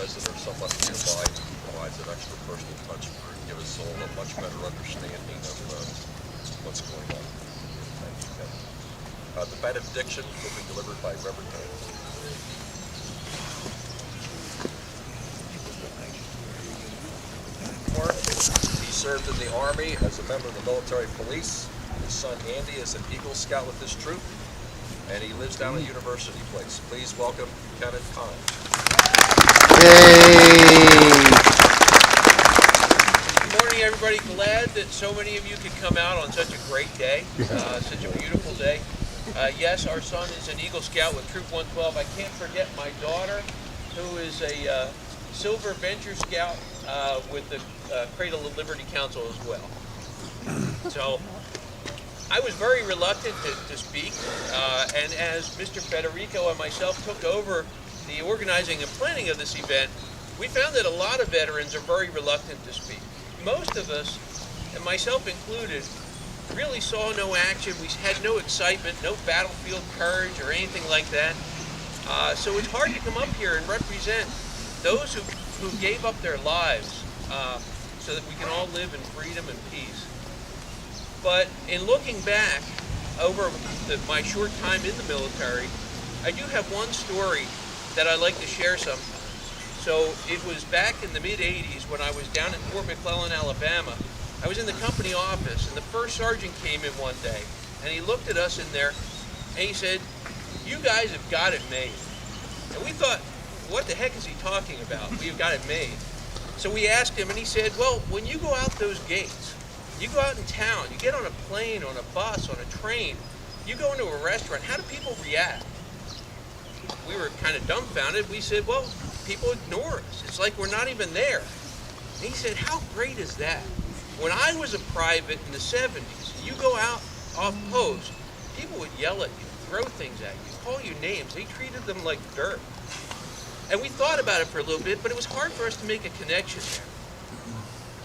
present or somewhat nearby provides an extra personal touch for give us all a much better understanding of what's going on. Thank you, Kevin. The benediction will be delivered by Reverend Haynes. He served in the Army as a member of the military police. His son Andy is an Eagle Scout with this troop, and he lives down at University Place. Please welcome Kevin Kahn. Good morning, everybody. Glad that so many of you could come out on such a great day, such a beautiful day. Yes, our son is an Eagle Scout with Troop 112. I can't forget my daughter, who is a Silver Venture Scout with the Cradle of Liberty Council as well. So I was very reluctant to speak, and as Mr. Federico and myself took over the organizing and planning of this event, we found that a lot of veterans are very reluctant to speak. Most of us, and myself included, really saw no action. We had no excitement, no battlefield courage or anything like that. So it's hard to come up here and represent those who gave up their lives so that we can all live in freedom and peace. But in looking back over my short time in the military, I do have one story that I'd like to share some. So it was back in the mid-'80s when I was down in Fort McClellan, Alabama. I was in the company office, and the first sergeant came in one day, and he looked at us in there, and he said, "You guys have got it made." And we thought, what the heck is he talking about? We've got it made. So we asked him, and he said, "Well, when you go out those gates, you go out in town, you get on a plane, on a bus, on a train, you go into a restaurant, how do people react?" We were kind of dumbfounded. We said, "Well, people ignore us. It's like we're not even there." And he said, "How great is that? When I was a private in the 70s, you go out off post, people would yell at you, throw things at you, call you names. They treated them like dirt." And we thought about it for a little bit, but it was hard for us to make a connection there.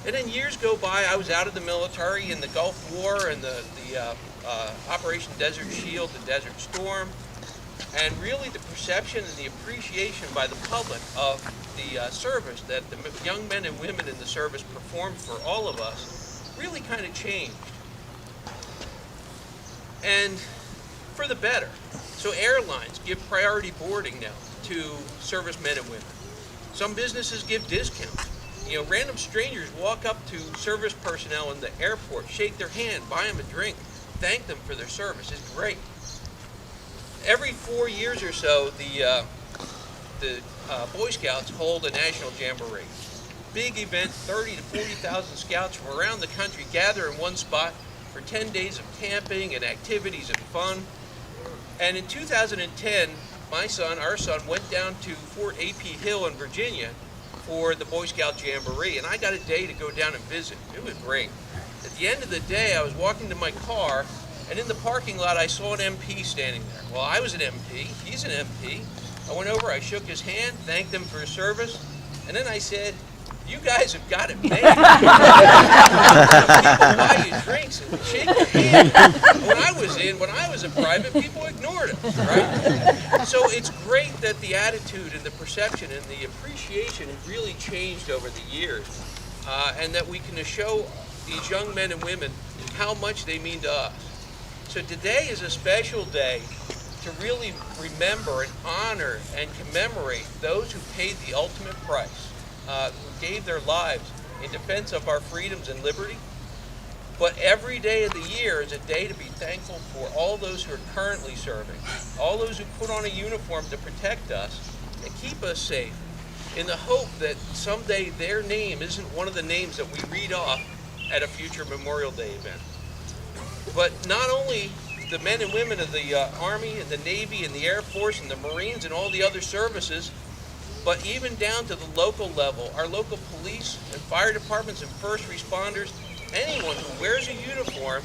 And then years go by. I was out of the military in the Gulf War and the Operation Desert Shield, the Desert Storm, and really the perception and the appreciation by the public of the service that the young men and women in the service performed for all of us really kind of changed. And for the better. So airlines give priority boarding now to servicemen and women. Some businesses give discounts. You know, random strangers walk up to service personnel in the airport, shake their hand, buy them a drink, thank them for their service. It's great. Every 4 years or so, the Boy Scouts hold a national jamboree. Big event, 30 to 40,000 scouts from around the country gather in one spot for 10 days of camping and activities and fun. And in 2010, our son, went down to Fort A.P. Hill in Virginia for the Boy Scout Jamboree, and I got a day to go down and visit. It was great. At the end of the day, I was walking to my car, and in the parking lot, I saw an MP standing there. Well, I was an MP. He's an MP. I went over, I shook his hand, thanked him for his service, and then I said, "You guys have got it made." People buy you drinks and shake your hand. When I was a private, people ignored it, right? So it's great that the attitude and the perception and the appreciation have really changed over the years, and that we can show these young men and women how much they mean to us. So today is a special day to really remember and honor and commemorate those who paid the ultimate price, who gave their lives in defense of our freedoms and liberty. But every day of the year is a day to be thankful for all those who are currently serving, all those who put on a uniform to protect us and keep us safe, in the hope that someday their name isn't one of the names that we read off at a future Memorial Day event. But not only the men and women of the Army and the Navy and the Air Force and the Marines and all the other services, but even down to the local level, our local police and fire departments and first responders, anyone who wears a uniform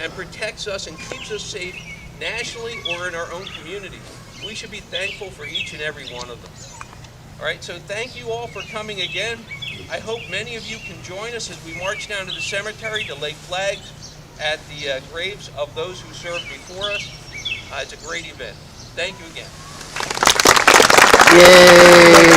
and protects us and keeps us safe nationally or in our own communities. We should be thankful for each and every one of them. All right, so thank you all for coming again. I hope many of you can join us as we march down to the cemetery to lay flags at the graves of those who served before us. It's a great event. Thank you again. Yay!